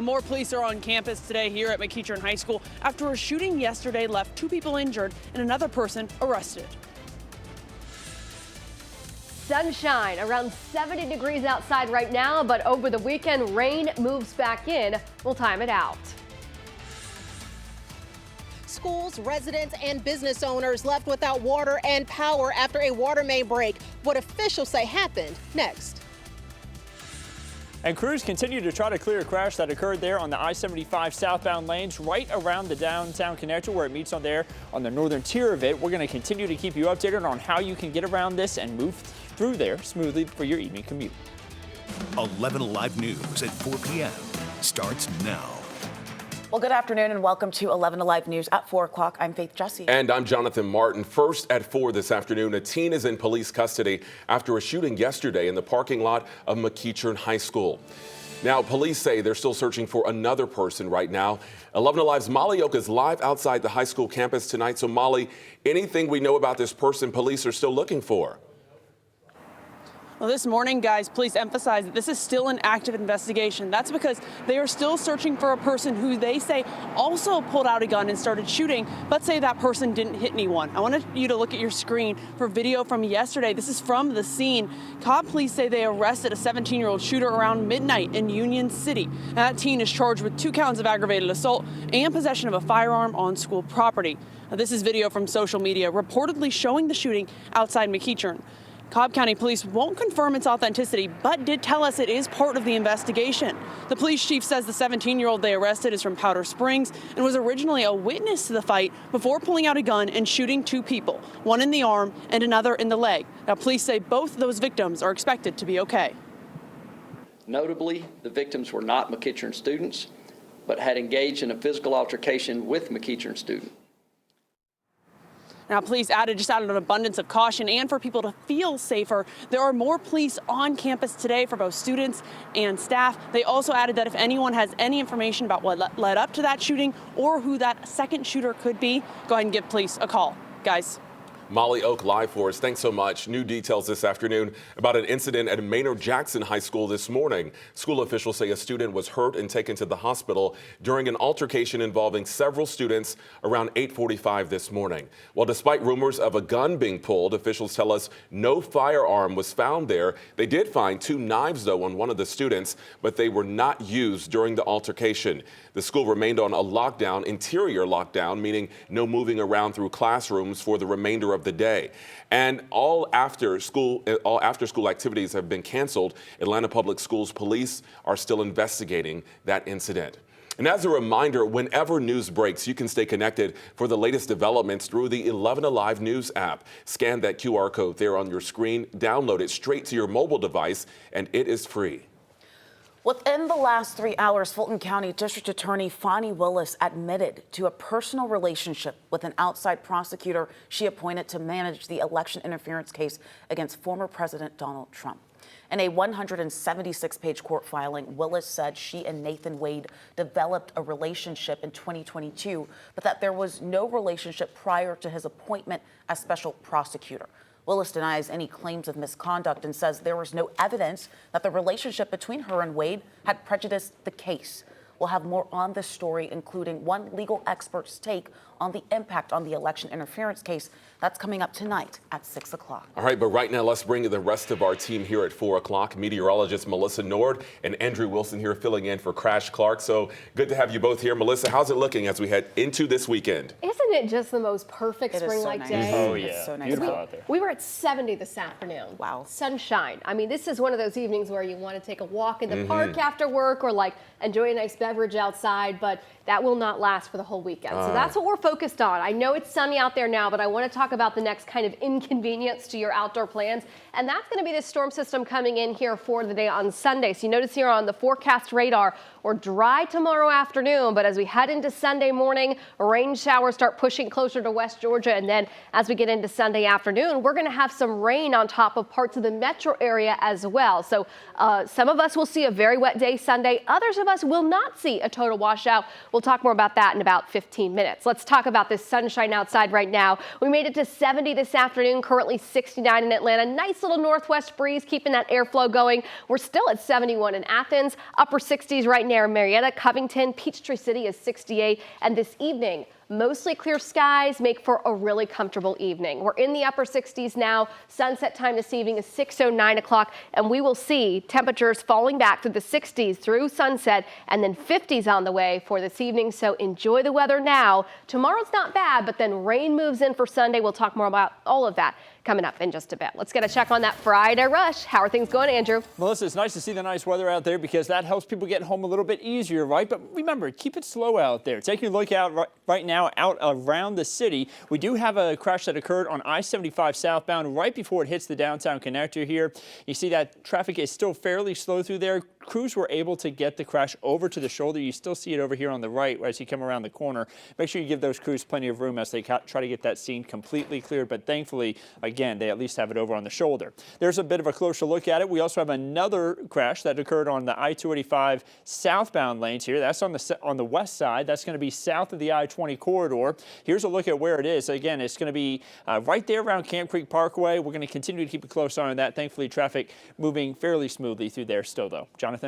More police are on campus today here at McEachern High School after a shooting yesterday left 2 people injured and another person arrested. Sunshine, around 70 degrees outside right now, but over the weekend, rain moves back in. We'll time it out. Schools, residents, and business owners left without water and power after a water main break. What officials say happened next. And crews continue to try to clear a crash that occurred there on the I-75 southbound lanes right around the downtown connector where it meets on there on the northern tier of it. We're going to continue to keep you updated on how you can get around this and move through there smoothly for your evening commute. 11 Alive News at 4 p.m. starts now. Well, good afternoon and welcome to 11 Alive News at 4 o'clock. I'm Faith Jesse. And I'm Jonathan Martin. First at 4 this afternoon, a teen is in police custody after a shooting yesterday in the parking lot of McEachern High School. Now, police say they're still searching for another person right now. 11 Alive's Molly Oak is live outside the high school campus tonight. So, Molly, anything we know about this person police are still looking for? Well, this morning, guys, police emphasize that this is still an active investigation. That's because they are still searching for a person who they say also pulled out a gun and started shooting, but say that person didn't hit anyone. I wanted you to look at your screen for video from yesterday. This is from the scene. Cobb police say they arrested a 17-year-old shooter around midnight in Union City. And that teen is charged with 2 counts of aggravated assault and possession of a firearm on school property. Now, this is video from social media reportedly showing the shooting outside McEachern. Cobb County Police won't confirm its authenticity, but did tell us it is part of the investigation. The police chief says the 17-year-old they arrested is from Powder Springs and was originally a witness to the fight before pulling out a gun and shooting 2 people, one in the arm and another in the leg. Now, police say both those victims are expected to be okay. Notably, the victims were not McEachern students, but had engaged in a physical altercation with McEachern students. Now, police just out of an abundance of caution and for people to feel safer, there are more police on campus today for both students and staff. They also added that if anyone has any information about what led up to that shooting or who that second shooter could be, go ahead and give police a call. Guys. Molly Oak live for us. Thanks so much. New details this afternoon about an incident at Maynard Jackson High School this morning. School officials say a student was hurt and taken to the hospital during an altercation involving several students around 8:45 this morning. Well, despite rumors of a gun being pulled, officials tell us no firearm was found there. They did find 2 knives, though, on one of the students, but they were not used during the altercation. The school remained on a lockdown, interior lockdown, meaning no moving around through classrooms for the remainder of the day. And all after school activities have been canceled. Atlanta Public Schools police are still investigating that incident. And as a reminder, whenever news breaks, you can stay connected for the latest developments through the 11 Alive News app. Scan that QR code there on your screen, download it straight to your mobile device, and it is free. Within the last 3 hours, Fulton County District Attorney Fani Willis admitted to a personal relationship with an outside prosecutor she appointed to manage the election interference case against former President Donald Trump. In a 176-page court filing, Willis said she and Nathan Wade developed a relationship in 2022, but that there was no relationship prior to his appointment as special prosecutor. Willis denies any claims of misconduct and says there was no evidence that the relationship between her and Wade had prejudiced the case. We'll have more on this story, including one legal expert's take on the impact on the election interference case. That's coming up tonight at 6 o'clock. All right, but right now, let's bring the rest of our team here at 4 o'clock. Meteorologist Melissa Nord and Andrew Wilson here filling in for Crash Clark. So good to have you both here. Melissa, how's it looking as we head into this weekend? Isn't it just the most perfect spring-like day? Oh, yeah. It's so nice. Beautiful out there. We were at 70 this afternoon. Wow. Sunshine. I mean, this is one of those evenings where you want to take a walk in the park after work or like enjoy a nice beverage outside, but that will not last for the whole weekend. So that's what we're focused on. I know it's sunny out there now, but I want to talk about the next kind of inconvenience to your outdoor plans. And that's going to be this storm system coming in here for the day on Sunday. So you notice here on the forecast radar, we're dry tomorrow afternoon, but as we head into Sunday morning, rain showers start pushing closer to West Georgia. And then as we get into Sunday afternoon, we're going to have some rain on top of parts of the metro area as well. So some of us will see a very wet day Sunday. Others of us will not see a total washout. We'll talk more about that in about 15 minutes. Let's talk about this sunshine outside right now. We made it to 70 this afternoon, currently 69 in Atlanta. Nice nice little northwest breeze keeping that airflow going. We're still at 71 in Athens, upper 60s right near Marietta, Covington, Peachtree City is 68, and this evening, mostly clear skies make for a really comfortable evening. We're in the upper 60s now. Sunset time this evening is 6:09 o'clock, and we will see temperatures falling back to the 60s through sunset and then 50s on the way for this evening. So enjoy the weather now. Tomorrow's not bad, but then rain moves in for Sunday. We'll talk more about all of that coming up in just a bit. Let's get a check on that Friday rush. How are things going, Andrew? Melissa, it's nice to see the nice weather out there because that helps people get home a little bit easier, right? But remember, keep it slow out there. Taking a look out right now out around the city, we do have a crash that occurred on I-75 southbound right before it hits the downtown connector here. You see that traffic is still fairly slow through there. Crews were able to get the crash over to the shoulder. You still see it over here on the right as you come around the corner. Make sure you give those crews plenty of room as they try to get that scene completely cleared. But thankfully, again, they at least have it over on the shoulder. There's a bit of a closer look at it. We also have another crash that occurred on the I-285 southbound lanes here. That's on the west side. That's going to be south of the I-20 corridor. Here's a look at where it is. Again, it's going to be right there around Camp Creek Parkway. We're going to continue to keep a close eye on that. Thankfully, traffic moving fairly smoothly through there still, though. Jonathan?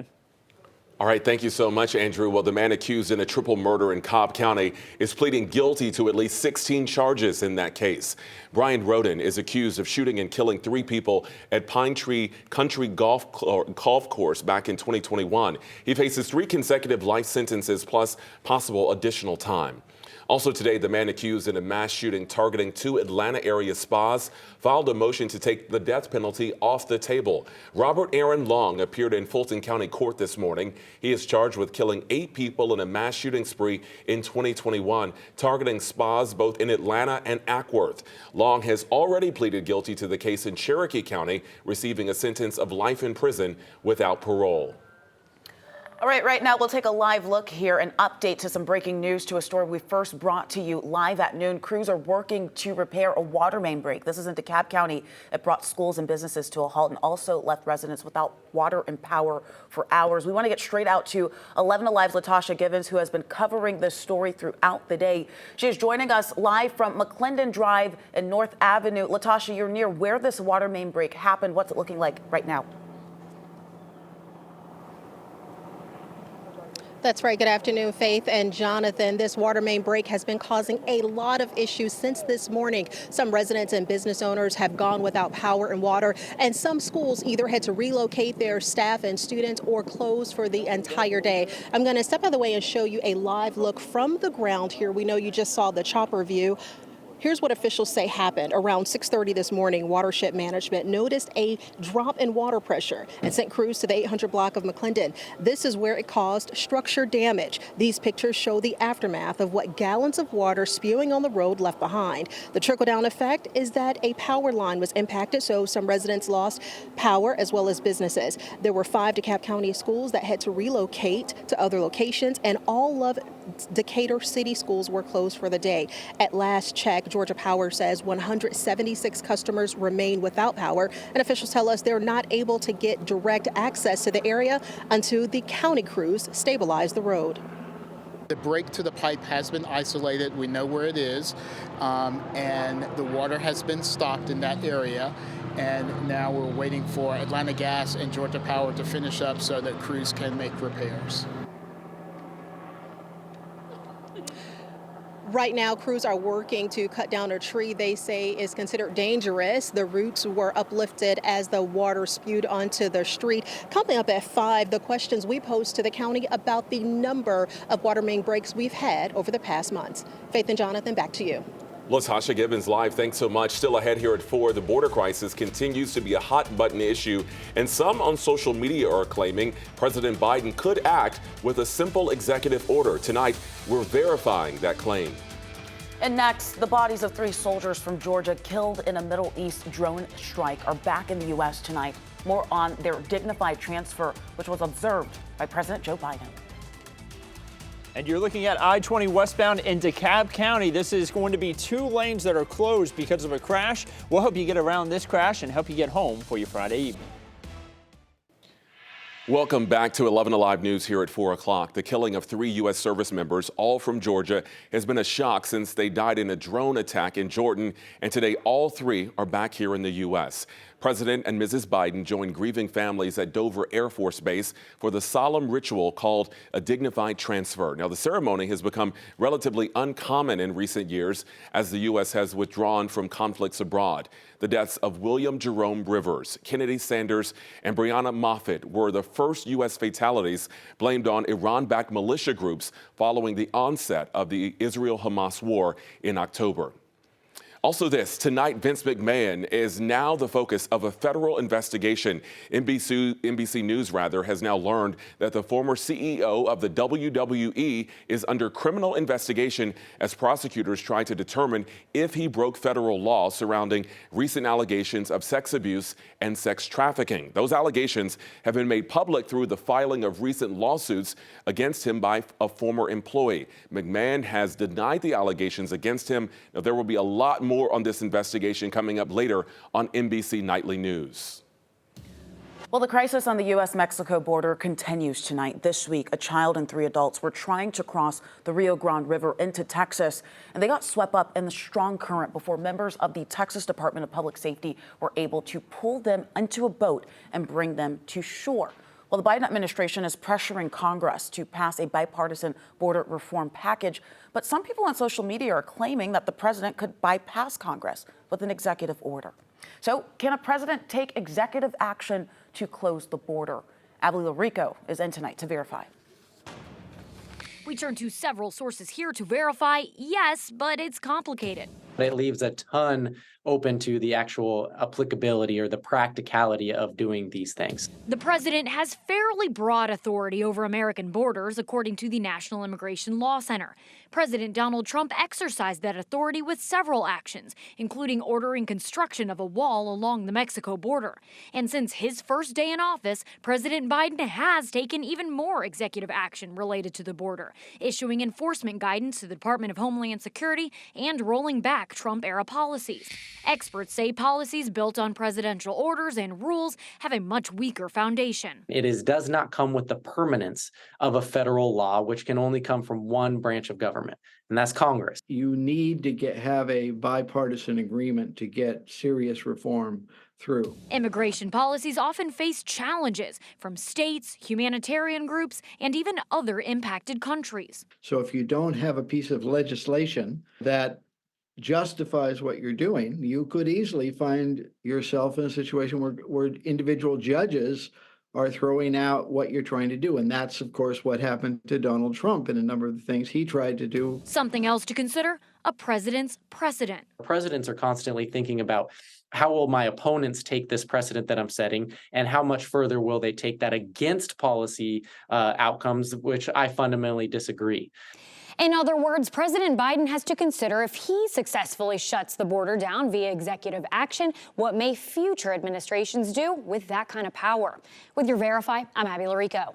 All right, thank you so much, Andrew. Well, the man accused in a triple murder in Cobb County is pleading guilty to at least 16 charges in that case. Brian Roden is accused of shooting and killing 3 people at Pine Tree Country Golf Course back in 2021. He faces 3 consecutive life sentences plus possible additional time. Also today, the man accused in a mass shooting targeting 2 Atlanta area spas filed a motion to take the death penalty off the table. Robert Aaron Long appeared in Fulton County Court this morning. He is charged with killing 8 people in a mass shooting spree in 2021, targeting spas both in Atlanta and Ackworth. Long has already pleaded guilty to the case in Cherokee County, receiving a sentence of life in prison without parole. All right now we'll take a live look here, an update to some breaking news to a story we first brought to you live at noon. Crews are working to repair a water main break. This is in DeKalb County. It brought schools and businesses to a halt and also left residents without water and power for hours. We want to get straight out to 11 Alive's Latasha Gibbons, who has been covering this story throughout the day. She is joining us live from McClendon Drive and North Avenue. Latasha, you're near where this water main break happened. What's it looking like right now? That's right. Good afternoon, Faith and Jonathan. This water main break has been causing a lot of issues since this morning. Some residents and business owners have gone without power and water, and some schools either had to relocate their staff and students or close for the entire day. I'm going to step out of the way and show you a live look from the ground here. We know you just saw the chopper view. Here's what officials say happened. Around 6:30 this morning, Watershed Management noticed a drop in water pressure and sent crews to the 800 block of McClendon. This is where it caused structure damage. These pictures show the aftermath of what gallons of water spewing on the road left behind. The trickle-down effect is that a power line was impacted, so some residents lost power as well as businesses. There were 5 DeKalb County schools that had to relocate to other locations, and all of Decatur City schools were closed for the day. At last check, Georgia Power says 176 customers remain without power, and officials tell us they're not able to get direct access to the area until the county crews stabilize the road. The break to the pipe has been isolated. We know where it is, and the water has been stopped in that area. And now we're waiting for Atlanta Gas and Georgia Power to finish up so that crews can make repairs. Right now, crews are working to cut down a tree they say is considered dangerous. The roots were uplifted as the water spewed onto the street. Coming up at 5, the questions we posed to the county about the number of water main breaks we've had over the past months. Faith and Jonathan, back to you. Latasha Gibbons live. Thanks so much. Still ahead here at 4, the border crisis continues to be a hot button issue, and some on social media are claiming President Biden could act with a simple executive order. Tonight, we're verifying that claim. And next, the bodies of 3 soldiers from Georgia killed in a Middle East drone strike are back in the U.S. tonight. More on their dignified transfer, which was observed by President Joe Biden. And you're looking at I-20 westbound in DeKalb County. This is going to be 2 lanes that are closed because of a crash. We'll help you get around this crash and help you get home for your Friday evening. Welcome back to 11 Alive News here at 4 o'clock. The killing of 3 U.S. service members, all from Georgia, has been a shock since they died in a drone attack in Jordan. And today, all 3 are back here in the U.S. President and Mrs. Biden joined grieving families at Dover Air Force Base for the solemn ritual called a dignified transfer. Now, the ceremony has become relatively uncommon in recent years as the U.S. has withdrawn from conflicts abroad. The deaths of William Jerome Rivers, Kennedy Sanders, and Breonna Moffett were the first U.S. fatalities blamed on Iran-backed militia groups following the onset of the Israel-Hamas war in October. Also tonight, Vince McMahon is now the focus of a federal investigation. NBC News has now learned that the former CEO of the WWE is under criminal investigation as prosecutors try to determine if he broke federal law surrounding recent allegations of sex abuse and sex trafficking. Those allegations have been made public through the filing of recent lawsuits against him by a former employee. McMahon has denied the allegations against him. Now, there will be a lot more on this investigation coming up later on NBC Nightly News. Well, the crisis on the U.S.-Mexico border continues tonight. This week, a child and 3 adults were trying to cross the Rio Grande River into Texas, and they got swept up in the strong current before members of the Texas Department of Public Safety were able to pull them into a boat and bring them to shore. Well, the Biden administration is pressuring Congress to pass a bipartisan border reform package, but some people on social media are claiming that the president could bypass Congress with an executive order. So can a president take executive action to close the border? Abby Larico is in tonight to verify. We turn to several sources here to verify, yes, but it's complicated. It leaves a ton open to the actual applicability or the practicality of doing these things. The president has fairly broad authority over American borders, according to the National Immigration Law Center. President Donald Trump exercised that authority with several actions, including ordering construction of a wall along the Mexico border. And since his first day in office, President Biden has taken even more executive action related to the border, issuing enforcement guidance to the Department of Homeland Security and rolling back Trump-era policies. Experts say policies built on presidential orders and rules have a much weaker foundation. It does not come with the permanence of a federal law, which can only come from one branch of government, and that's Congress. You need to have a bipartisan agreement to get serious reform through. Immigration policies often face challenges from states, humanitarian groups, and even other impacted countries. So if you don't have a piece of legislation that justifies what you're doing, you could easily find yourself in a situation where individual judges are throwing out what you're trying to do. And that's, of course, what happened to Donald Trump and a number of the things he tried to do. Something else to consider, a president's precedent. Presidents are constantly thinking about how will my opponents take this precedent that I'm setting, and how much further will they take that against policy outcomes, which I fundamentally disagree. In other words, President Biden has to consider if he successfully shuts the border down via executive action, what may future administrations do with that kind of power. With your Verify, I'm Abby Larico.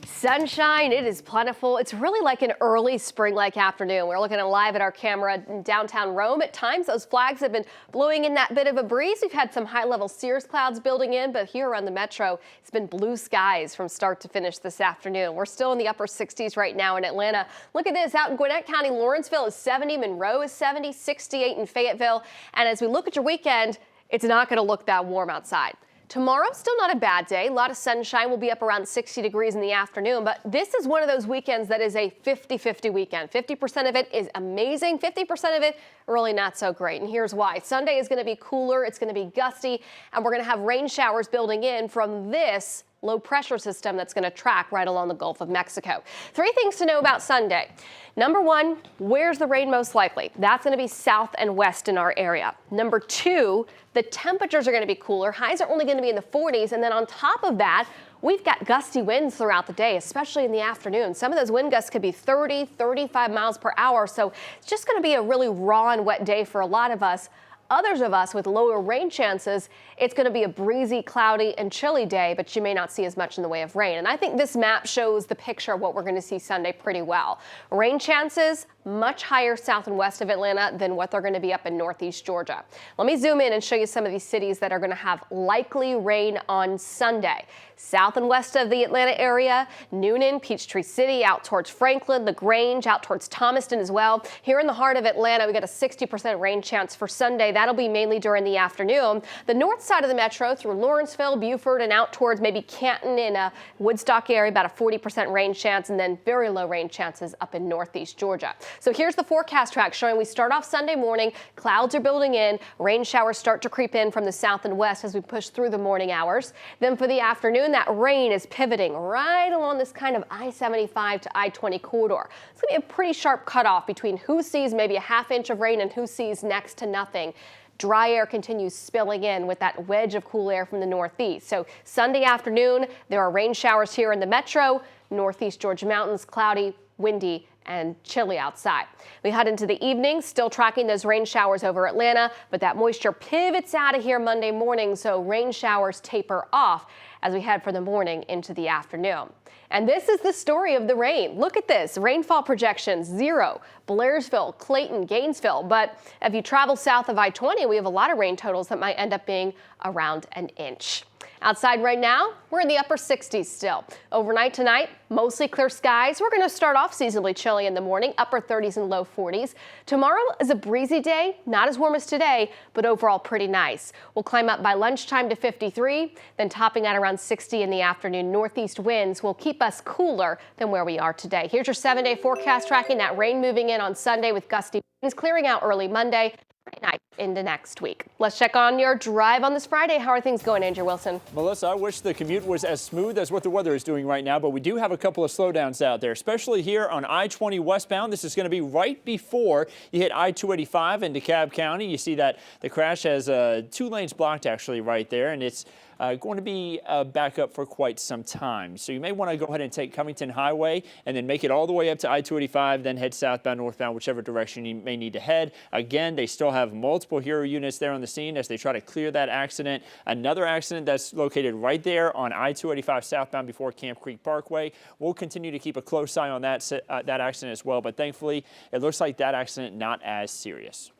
Sunshine, it is plentiful. It's really like an early spring-like afternoon. We're looking live at our camera in downtown Rome. At times, those flags have been blowing in that bit of a breeze. We've had some high-level cirrus clouds building in, but here around the metro, it's been blue skies from start to finish this afternoon. We're still in the upper 60s right now in Atlanta. Look at this. Out in Gwinnett County, Lawrenceville is 70, Monroe is 70, 68 in Fayetteville. And as we look at your weekend, it's not going to look that warm outside. Tomorrow, still not a bad day. A lot of sunshine. Will be up around 60 degrees in the afternoon. But this is one of those weekends that is a 50-50 weekend. 50% of it is amazing. 50% of it really not so great. And here's why. Sunday is going to be cooler. It's going to be gusty. And we're going to have rain showers building in from this low pressure system that's going to track right along the Gulf of Mexico. 3 things to know about Sunday. Number 1, where's the rain most likely? That's going to be south and west in our area. Number 2, the temperatures are going to be cooler. Highs are only going to be in the 40s. And then on top of that, we've got gusty winds throughout the day, especially in the afternoon. Some of those wind gusts could be 30, 35 miles per hour. So it's just going to be a really raw and wet day for a lot of us. Others of us with lower rain chances, it's going to be a breezy, cloudy, and chilly day, but you may not see as much in the way of rain. And I think this map shows the picture of what we're going to see Sunday pretty well. Rain chances much higher south and west of Atlanta than what they're going to be up in northeast Georgia. Let me zoom in and show you some of these cities that are going to have likely rain on Sunday. South and west of the Atlanta area, Newnan, Peachtree City, out towards Franklin, LaGrange, out towards Thomaston as well. Here in the heart of Atlanta, we got a 60% rain chance for Sunday. That'll be mainly during the afternoon. The north side of the metro through Lawrenceville, Beaufort, and out towards maybe Canton in a Woodstock area, about a 40% rain chance, and then very low rain chances up in northeast Georgia. So here's the forecast track showing we start off Sunday morning. Clouds are building in. Rain showers start to creep in from the south and west as we push through the morning hours. Then for the afternoon, that rain is pivoting right along this kind of I-75 to I-20 corridor. It's going to be a pretty sharp cutoff between who sees maybe a half inch of rain and who sees next to nothing. Dry air continues spilling in with that wedge of cool air from the northeast. So Sunday afternoon, there are rain showers here in the metro, northeast Georgia mountains, cloudy, windy, and chilly outside. We head into the evening, still tracking those rain showers over Atlanta, but that moisture pivots out of here Monday morning, so rain showers taper off as we head for the morning into the afternoon. And this is the story of the rain. Look at this. Rainfall projections, 0. Blairsville, Clayton, Gainesville. But if you travel south of I-20, we have a lot of rain totals that might end up being around an inch. Outside right now, we're in the upper 60s still. Overnight tonight, mostly clear skies. We're going to start off seasonably chilly in the morning, upper 30s and low 40s. Tomorrow is a breezy day, not as warm as today, but overall pretty nice. We'll climb up by lunchtime to 53, then topping at around 60 in the afternoon. Northeast winds will keep us cooler than where we are today. Here's your 7-day forecast tracking that rain moving in on Sunday with gusty winds clearing out early Monday. Night into next week. Let's check on your drive on this Friday. How are things going, Andrew Wilson? Melissa, I wish the commute was as smooth as what the weather is doing right now, but we do have a couple of slowdowns out there, especially here on I-20 westbound. This is going to be right before you hit I-285 in DeKalb County. You see that the crash has 2 lanes blocked actually right there, and it's going to be back up for quite some time. So you may want to go ahead and take Covington Highway and then make it all the way up to I-285, then head southbound, northbound, whichever direction you may need to head. Again, they still have multiple Hero units there on the scene as they try to clear that accident. Another accident that's located right there on I-285 southbound before Camp Creek Parkway. We'll continue to keep a close eye on that accident as well, but thankfully it looks like that accident not as serious.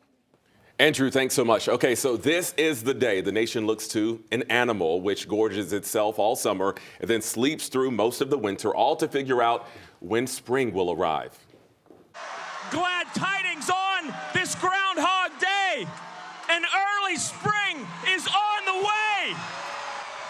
Andrew, thanks so much. Okay, so this is the day the nation looks to an animal which gorges itself all summer and then sleeps through most of the winter, all to figure out when spring will arrive. Glad tidings on this Groundhog Day. An early spring is on the way.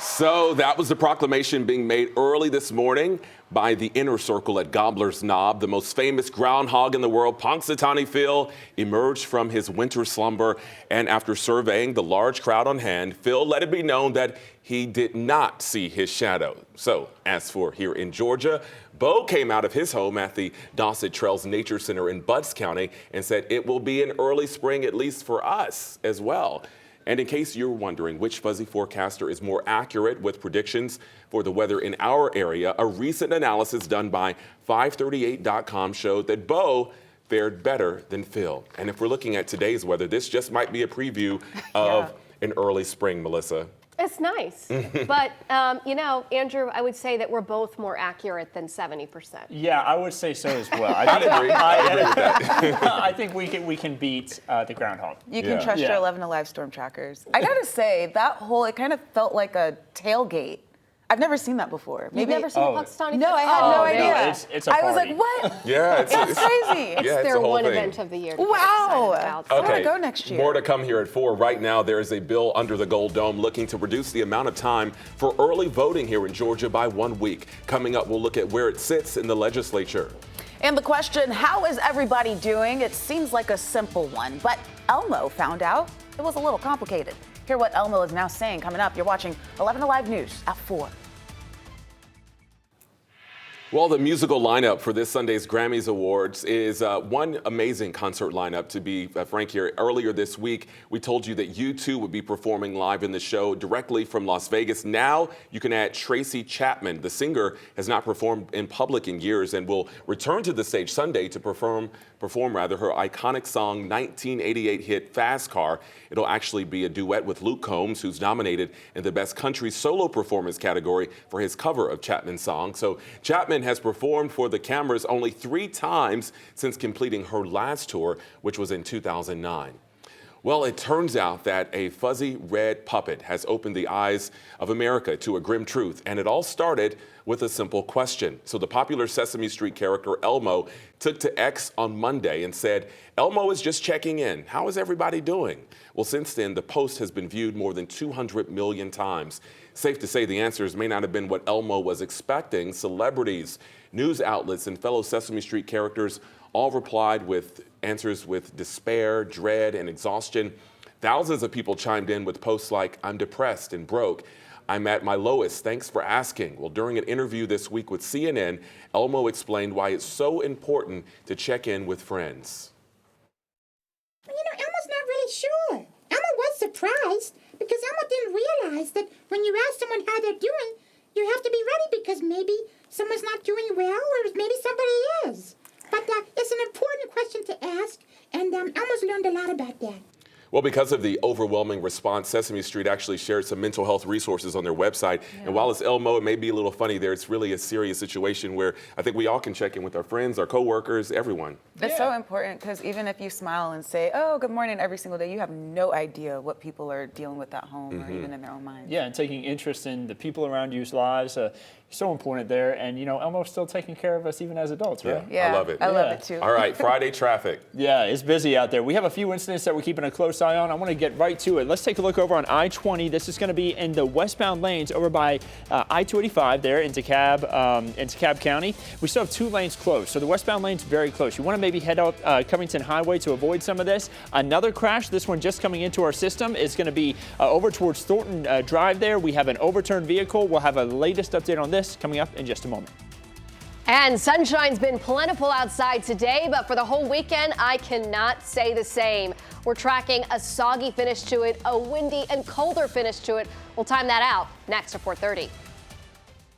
So that was the proclamation being made early this morning by the Inner Circle at Gobbler's Knob. The most famous groundhog in the world, Punxsutawney Phil, emerged from his winter slumber. And after surveying the large crowd on hand, Phil let it be known that he did not see his shadow. So as for here in Georgia, Bo came out of his home at the Dawson Trails Nature Center in Butts County and said it will be an early spring, at least for us as well. And in case you're wondering which fuzzy forecaster is more accurate with predictions for the weather in our area, a recent analysis done by 538.com showed that Bo fared better than Phil. And if we're looking at today's weather, this just might be a preview of an early spring, Melissa. It's nice. But, you know, Andrew, I would say that we're both more accurate than 70%. Yeah, I would say so as well. I agree. I agree with that. I think we can beat the groundhog. You can trust your 11 Alive storm trackers. I gotta say, it kind of felt like a tailgate. I've never seen that before. You've never seen a Punxsutawney? No, I had no idea. No, it's a party. I was like, what? Yeah, it's crazy. It's their one event of the year. Wow. I want to go next year. More to come here at 4. Right now, there is a bill under the Gold Dome looking to reduce the amount of time for early voting here in Georgia by 1 week. Coming up, we'll look at where it sits in the legislature. And the question, how is everybody doing? It seems like a simple one, but Elmo found out it was a little complicated. Hear what Elmo is now saying coming up. You're watching 11 Alive News at 4. Well, the musical lineup for this Sunday's Grammys Awards is one amazing concert lineup, to be frank here. Earlier this week, we told you that U2 would be performing live in the show directly from Las Vegas. Now you can add Tracy Chapman. The singer has not performed in public in years and will return to the stage Sunday to perform her iconic song 1988 hit Fast Car. It'll actually be a duet with Luke Combs, who's nominated in the Best Country Solo Performance category for his cover of Chapman's song. So Chapman woman has performed for the cameras only 3 times since completing her last tour, which was in 2009. Well, it turns out that a fuzzy red puppet has opened the eyes of America to a grim truth, and it all started with a simple question. So the popular Sesame Street character Elmo took to X on Monday and said, "Elmo is just checking in. How is everybody doing?" Well, since then, the post has been viewed more than 200 million times. Safe to say the answers may not have been what Elmo was expecting. Celebrities, news outlets, and fellow Sesame Street characters all replied with answers with despair, dread, and exhaustion. Thousands of people chimed in with posts like, "I'm depressed and broke. I'm at my lowest. Thanks for asking." Well, during an interview this week with CNN, Elmo explained why it's so important to check in with friends. Elmo's not really sure. Elmo was surprised because Elmo didn't realize that when you ask someone how they're doing, you have to be ready because maybe someone's not doing well or maybe somebody is. But it's an important question to ask, and Elmo's learned a lot about that. Well, because of the overwhelming response, Sesame Street actually shared some mental health resources on their website. Yeah. And while it's Elmo, it may be a little funny there. It's really a serious situation where I think we all can check in with our friends, our coworkers, everyone. It's so important because even if you smile and say, "Oh, good morning," every single day, you have no idea what people are dealing with at home or even in their own minds. Yeah, and taking interest in the people around you's lives. So important there. And, Elmo's still taking care of us even as adults, right? Yeah, I love it. I love it too. All right, Friday traffic. Yeah, it's busy out there. We have a few incidents that we're keeping a close eye on. I want to get right to it. Let's take a look over on I-20. This is going to be in the westbound lanes over by I-285 there in DeKalb County. We still have 2 lanes closed, so the westbound lane's very close. You want to maybe head out Covington Highway to avoid some of this. Another crash, this one just coming into our system, is going to be over towards Thornton Drive there. We have an overturned vehicle. We'll have a latest update on this coming up in just a moment. And sunshine's been plentiful outside today, but for the whole weekend, I cannot say the same. We're tracking a soggy finish to it, a windy and colder finish to it. We'll time that out next at 4:30.